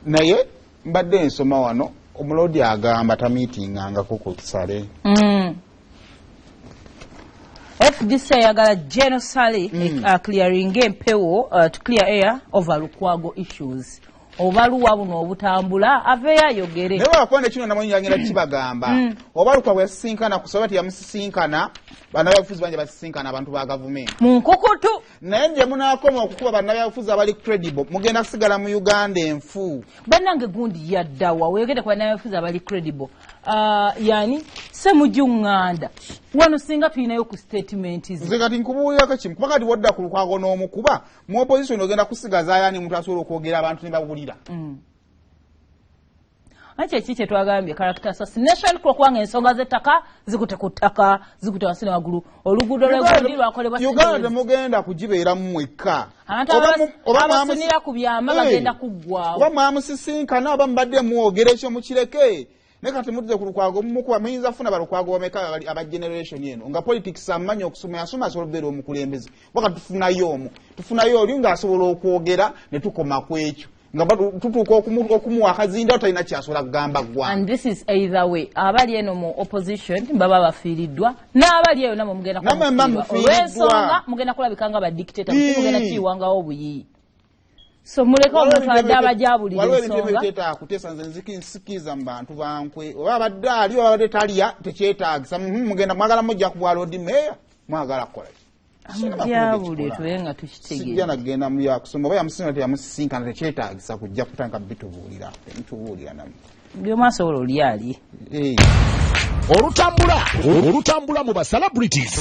naye mbadde nsoma wano omulodi agamba tamiitingangako ku kisale. FDC yagala genocide clearing empewo to clear air over Lukwago issues. Obaluwa buno obutambula aveya yogere. Newe wakwande kino namanyi yangera kibagamba. Obalukwago yasisinkana kusoba ati yamusisinkana bannabyabufuzi banje basisinkana abantu ba government. Munkukutu. Naye nje munaakoma okukuba bannabyabufuzi abali credible mugenda kusigala mu Uganda enfu. Bannange gundi yaddawa wegede kwa bannabyabufuzi abali credible. Yani semujunganda wano singa tulinayo ku statement nze kati nkubuulira kakimu kuba kati wodda ku Lukwago n'omukuba mu opposition ogenda kusigaza yani muntu asobola okwogera abantu ne bawulira. Ache chiche twagambye character assassination kwa kwanga ensonga z'ettaka zikute ku ttaka zikute wasina wagulu oluguudo lw'egondi lwakolebwa Uganda mugenda kugibeera mu mwekka oba mwamusinira ku byama bagenda kuggwawo oba mwamusisinkana oba mubadde muwogera ekyo mukireke. Ne kati mutuze ku Lukwago mumukuba muyinza funa balukwago bameka aba generation eno nga politics amanyi okusoma yasoma asolobera omukulembeze waka tufunayo oli nga asobola okwogera ne tukoma ku ekyo nga tutuuka okumuwa akazinda talina kyasobola kugamba gwa. And this is either way abali eno mu opposition baba bafiiriddwa n'abali eyo namo mugenda olw'ensonga mugenda kulabikanga ba dictator mugenda kiwangawo obuyiyi. So muleka omuntu adde abajabulira ensonga. Waliwo ebintu ebiteeta kutesa nze nsikiza mu bantu bankwe oba abadde ali oba abadde talya tekyetaagisa mugenda mwagala mujja ku bwaloodi meeya mwagala kukola amujabulire tubenga tukitegeera. Sijja nagenda mu yakusoma oba yamusinga teyamusisinkana tekyetaagisa kujja kutandika bitubuulira temitubuulira namu by'omu asobola oli ali. Olutambula mu ba celebrities.